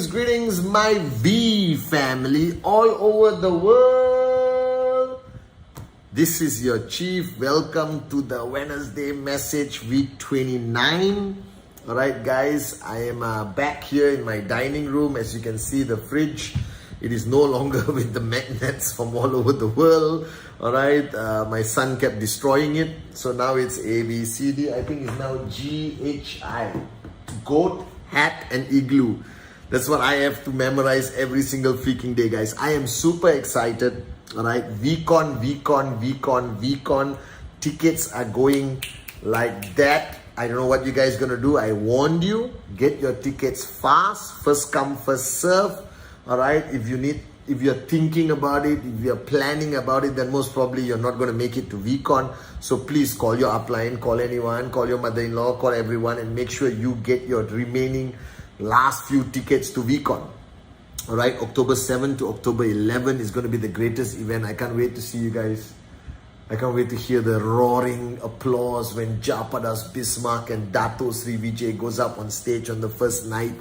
Greetings, my V family all over the world. This is your Chief. Welcome to the Wednesday message, week 29. Alright, guys, I am back here in my dining room. As you can see, the fridge, it is no longer with the magnets from all over the world. Alright, my son kept destroying it. So now it's A, B, C, D. I think it's now G, H, I. Goat, hat, and igloo. That's what I have to memorize every single freaking day, guys. I am super excited. Alright, VCon. Tickets are going like that. I don't know what you guys gonna do. I warned you. Get your tickets fast. First come, first serve. Alright, if you're thinking about it, if you're planning about it, then most probably you're not going to make it to VCon. So please call your upline, call anyone, call your mother-in-law, call everyone, and make sure you get your remaining last few tickets to VCon. Alright, October 7 to October 11 is going to be the greatest event. I can't wait to see you guys. I can't wait to hear the roaring applause when Japadas Bismarck and Dato Sri Vijay goes up on stage on the first night.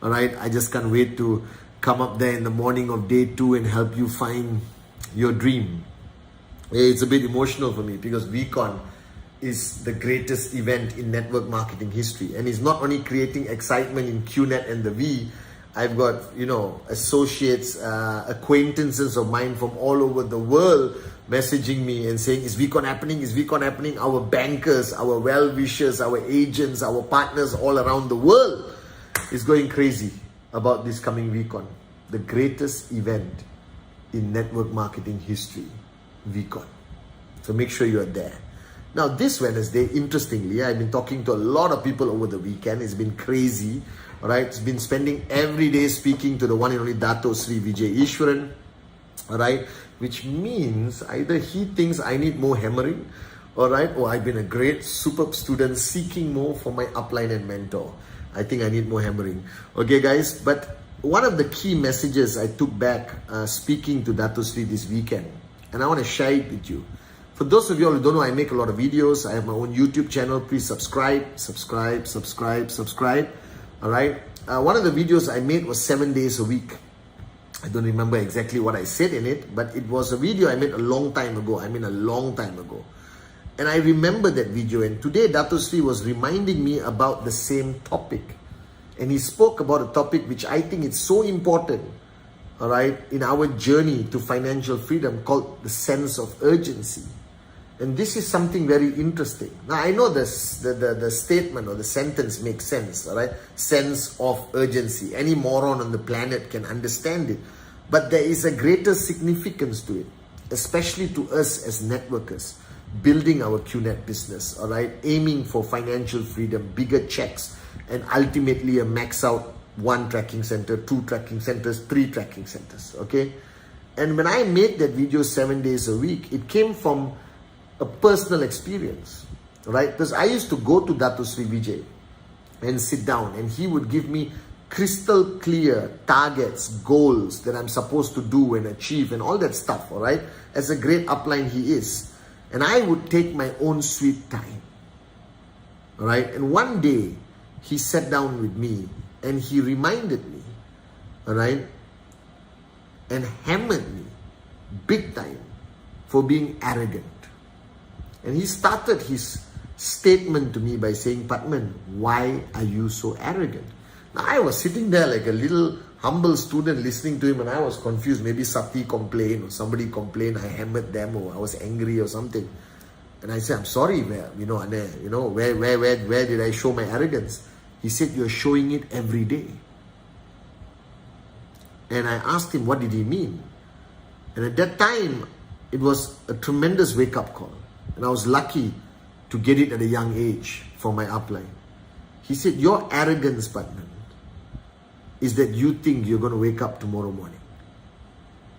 Alright, I just can't wait to come up there in the morning of day 2 and help you find your dream. It's a bit emotional for me because VCon is the greatest event in network marketing history, and it's not only creating excitement in QNet and the V. I've got, associates, acquaintances of mine from all over the world messaging me and saying, is VCon happening? Is VCon happening? Our bankers, our well-wishers, our agents, our partners all around the world is going crazy about this coming VCon, the greatest event in network marketing history, VCon. So make sure you're there. Now this Wednesday, interestingly, I've been talking to a lot of people over the weekend. It's been crazy, all right? It's been spending every day speaking to the one and only Dato Sri Vijay Ishwaran, all right? Which means either he thinks I need more hammering, all right? Or I've been a great, superb student seeking more for my upline and mentor. I think I need more hammering. Okay, guys, but one of the key messages I took back speaking to Dato Sri this weekend, and I want to share it with you. For those of you all who don't know, I make a lot of videos. I have my own YouTube channel. Please subscribe. All right. One of the videos I made was 7 days a week. I don't remember exactly what I said in it, but it was a video I made a long time ago. And I remember that video, and today Dato Sri was reminding me about the same topic. And he spoke about a topic which I think is so important, all right, in our journey to financial freedom, called the sense of urgency. And this is something very interesting. Now I know the statement or the sentence makes sense, all right? Sense of urgency. Any moron on the planet can understand it. But there is a greater significance to it, especially to us as networkers, building our QNet business, all right, aiming for financial freedom, bigger checks, and ultimately a max out 1 tracking center, 2 tracking centers, 3 tracking centers, okay? And when I made that video 7 days a week, it came from a personal experience, right? Because I used to go to Dato Sri Vijay and sit down, and he would give me crystal clear targets, goals that I'm supposed to do and achieve and all that stuff, all right? As a great upline he is. And I would take my own sweet time. All right. And one day he sat down with me and he reminded me, all right, and hammered me big time for being arrogant. And he started his statement to me by saying, Pathman, why are you so arrogant? Now I was sitting there like a little humble student listening to him, and I was confused. Maybe Sati complained or somebody complained, I hammered them, or I was angry or something. And I said, I'm sorry, where did I show my arrogance? He said, you're showing it every day. And I asked him, what did he mean? And at that time, it was a tremendous wake-up call. And I was lucky to get it at a young age from my upline. He said, your arrogance, Pathman, is that you think you're going to wake up tomorrow morning.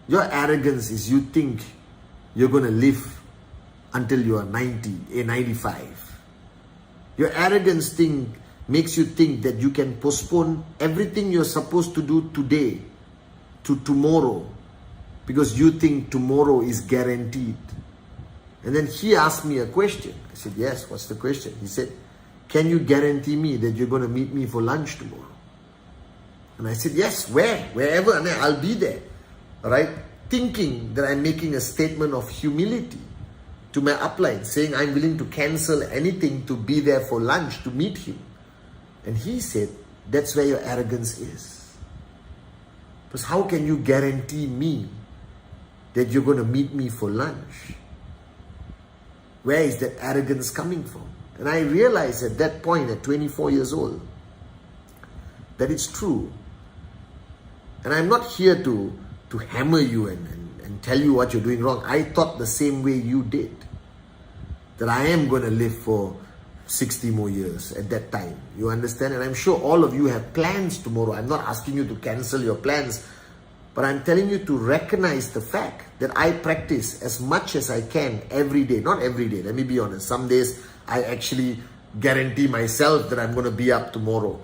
Your arrogance is you think you're going to live until you are 95. Your arrogance thing makes you think that you can postpone everything you're supposed to do today to tomorrow because you think tomorrow is guaranteed. And then he asked me a question. I said, yes, what's the question? He said, can you guarantee me that you're going to meet me for lunch tomorrow? And I said, yes, wherever, and I'll be there. All right? Thinking that I'm making a statement of humility to my upline, saying I'm willing to cancel anything to be there for lunch to meet him. And he said, that's where your arrogance is. Because how can you guarantee me that you're going to meet me for lunch? Where is that arrogance coming from? And I realized at that point, at 24 years old, that it's true. And I'm not here to hammer you and tell you what you're doing wrong. I thought the same way you did. That I am going to live for 60 more years at that time. You understand? And I'm sure all of you have plans tomorrow. I'm not asking you to cancel your plans. But I'm telling you to recognize the fact that I practice as much as I can every day. Not every day, let me be honest. Some days I actually guarantee myself that I'm going to be up tomorrow.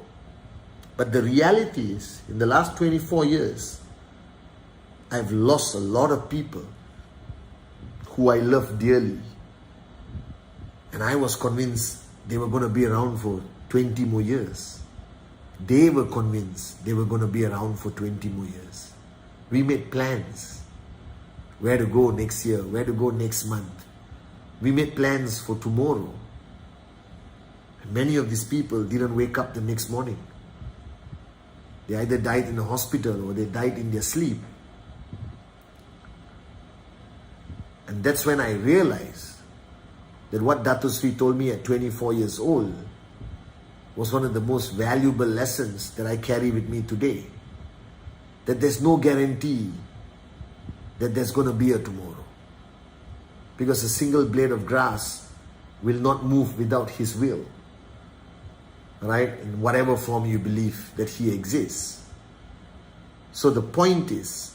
But the reality is, in the last 24 years, I've lost a lot of people who I love dearly. And I was convinced they were going to be around for 20 more years. They were convinced they were going to be around for 20 more years. We made plans. Where to go next year, where to go next month. We made plans for tomorrow. And many of these people didn't wake up the next morning. They either died in the hospital or they died in their sleep. And that's when I realized that what Dato Sri told me at 24 years old was one of the most valuable lessons that I carry with me today. That there's no guarantee that there's going to be a tomorrow. Because a single blade of grass will not move without His will. Right? In whatever form you believe that He exists. So the point is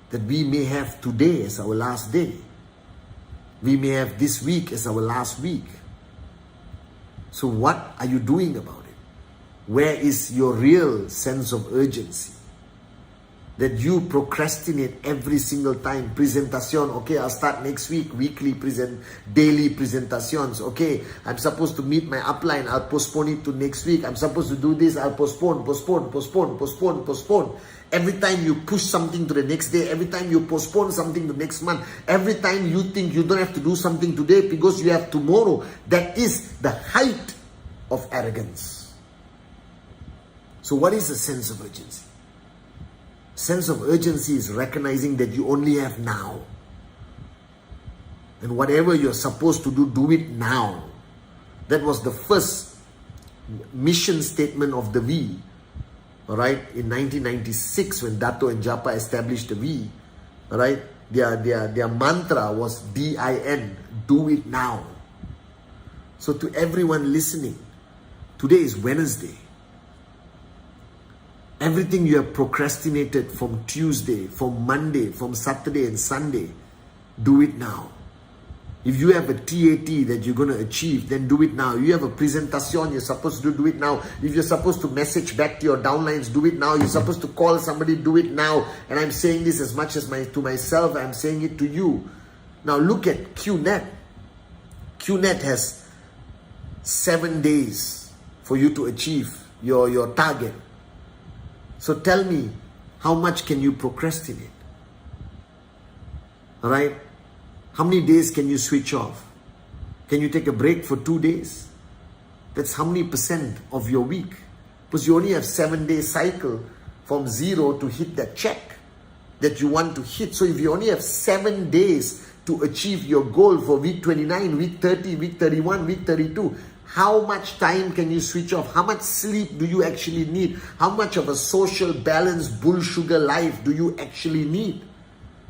that we may have today as our last day. We may have this week as our last week. So what are you doing about it? Where is your real sense of urgency? That you procrastinate every single time. Presentation, okay, I'll start next week. Daily presentations. Okay, I'm supposed to meet my upline. I'll postpone it to next week. I'm supposed to do this. I'll postpone. Every time you push something to the next day, every time you postpone something to next month, every time you think you don't have to do something today because you have tomorrow, that is the height of arrogance. So what is the sense of urgency? Sense of urgency is recognizing that you only have now. And whatever you're supposed to do, do it now. That was the first mission statement of the V. Alright, in 1996 when Dato and Japa established the V, alright, their mantra was DIN, do it now. So to everyone listening, today is Wednesday. Everything you have procrastinated from Tuesday, from Monday, from Saturday and Sunday, do it now. If you have a TAT that you're going to achieve, then do it now. You have a presentation, you're supposed to do it now. If you're supposed to message back to your downlines, do it now. You're supposed to call somebody, do it now. And I'm saying this as much as to myself, I'm saying it to you. Now look at QNet. QNet has 7 days for you to achieve your target. So tell me, how much can you procrastinate? Alright? How many days can you switch off? Can you take a break for 2 days? That's how many % of your week? Because you only have 7-day cycle from 0 to hit that check that you want to hit. So if you only have 7 days to achieve your goal for week 29, week 30, week 31, week 32, how much time can you switch off? How much sleep do you actually need? How much of a social balance, bull sugar life do you actually need?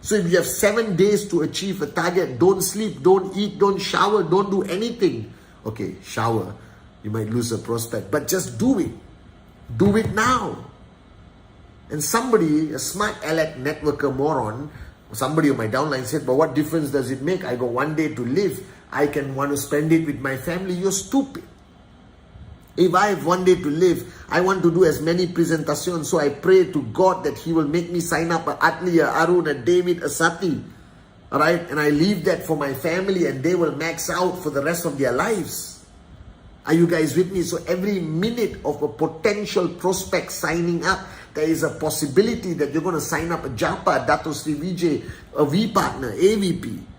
So if you have 7 days to achieve a target, don't sleep, don't eat, don't shower, don't do anything. Okay, shower, you might lose a prospect, but just do it. Do it now. And somebody, a smart aleck networker moron, somebody on my downline said, but what difference does it make? I got 1 day to live. I can want to spend it with my family. You're stupid. If I have 1 day to live, I want to do as many presentations. So I pray to God that He will make me sign up a Atli, a Arun, a David, a Sati. Alright? And I leave that for my family and they will max out for the rest of their lives. Are you guys with me? So every minute of a potential prospect signing up, there is a possibility that you're going to sign up a Japa, a Dato Sri Vijay, a V partner, AVP.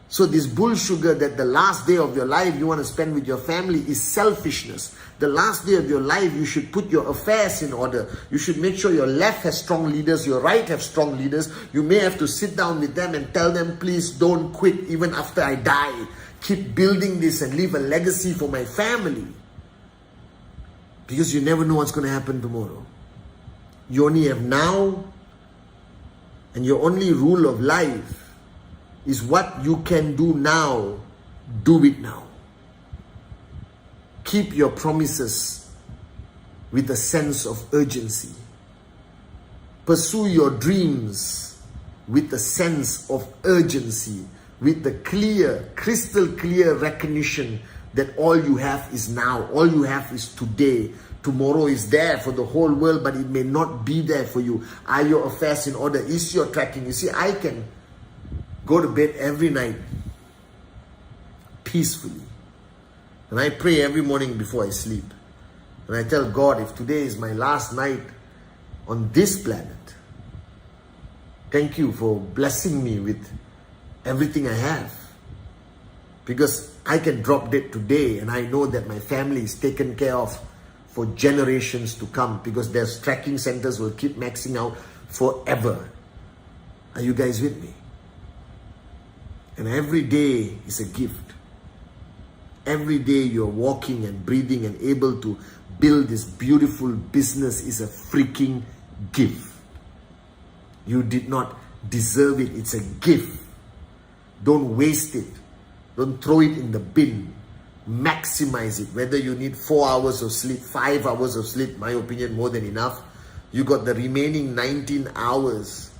So this bull sugar that the last day of your life you want to spend with your family is selfishness. The last day of your life you should put your affairs in order. You should make sure your left has strong leaders, your right have strong leaders. You may have to sit down with them and tell them, please don't quit even after I die. Keep building this and leave a legacy for my family. Because you never know what's going to happen tomorrow. You only have now, and your only rule of life is what you can do now, do it now. Keep your promises with a sense of urgency. Pursue your dreams with a sense of urgency, with the clear, crystal clear recognition that all you have is now, all you have is today. Tomorrow is there for the whole world, but it may not be there for you. Are your affairs in order? Is your tracking? You see, I can go to bed every night peacefully. And I pray every morning before I sleep. And I tell God, if today is my last night on this planet, thank you for blessing me with everything I have. Because I can drop dead today and I know that my family is taken care of for generations to come, because their tracking centers will keep maxing out forever. Are you guys with me? And every day is a gift. Every day you're walking and breathing and able to build this beautiful business is a freaking gift. You did not deserve it. It's a gift. Don't waste it. Don't throw it in the bin. Maximize it. Whether you need 4 hours of sleep, 5 hours of sleep, my opinion, more than enough. You got the remaining 19 hours.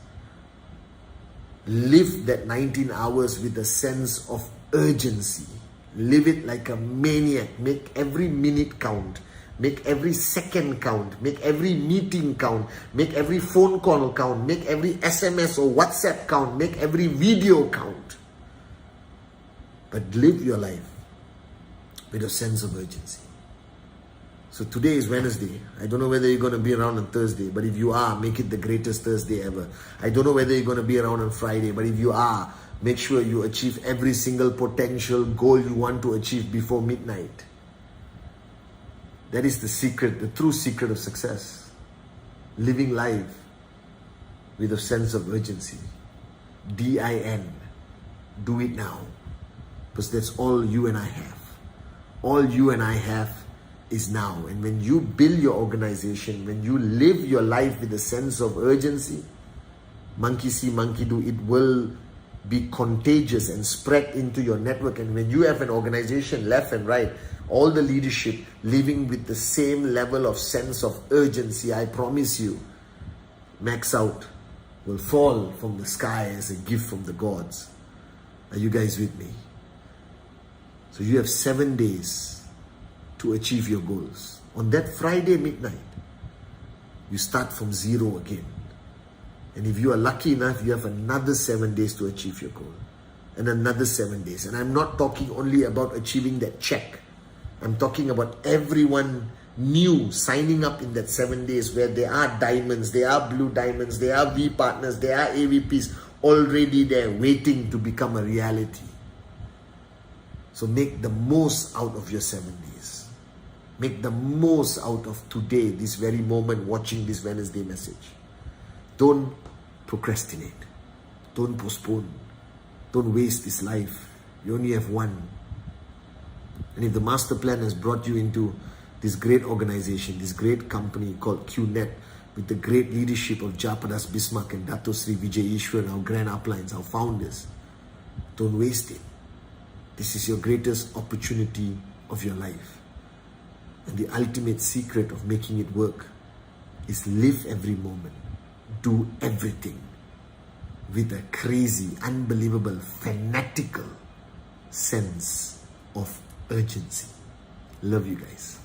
Live that 19 hours with a sense of urgency. Live it like a maniac. Make every minute count. Make every second count. Make every meeting count. Make every phone call count. Make every SMS or WhatsApp count. Make every video count. But live your life with a sense of urgency. So today is Wednesday. I don't know whether you're going to be around on Thursday, but if you are, make it the greatest Thursday ever. I don't know whether you're going to be around on Friday, but if you are, make sure you achieve every single potential goal you want to achieve before midnight. That is the secret, the true secret of success. Living life with a sense of urgency. DIN. Do it now. Because that's all you and I have. All you and I have is now. And when you build your organization, when you live your life with a sense of urgency, monkey see, monkey do, it will be contagious and spread into your network. And when you have an organization left and right, all the leadership living with the same level of sense of urgency, I promise you, max out will fall from the sky as a gift from the gods. Are you guys with me? So you have 7 days to achieve your goals. On that Friday midnight, you start from zero again. And if you are lucky enough, you have another 7 days to achieve your goal. And another 7 days. And I'm not talking only about achieving that check. I'm talking about everyone new signing up in that 7 days where there are diamonds, there are blue diamonds, there are V partners, there are AVPs already there waiting to become a reality. So make the most out of your 7 days. Make the most out of today, this very moment, watching this Wednesday message. Don't procrastinate. Don't postpone. Don't waste this life. You only have one. And if the master plan has brought you into this great organization, this great company called QNet, with the great leadership of Japadas Bismarck and Dato Sri Vijay Ishwar, our grand uplines, our founders. Don't waste it. This is your greatest opportunity of your life. And the ultimate secret of making it work is live every moment, do everything with a crazy, unbelievable, fanatical sense of urgency. Love you guys.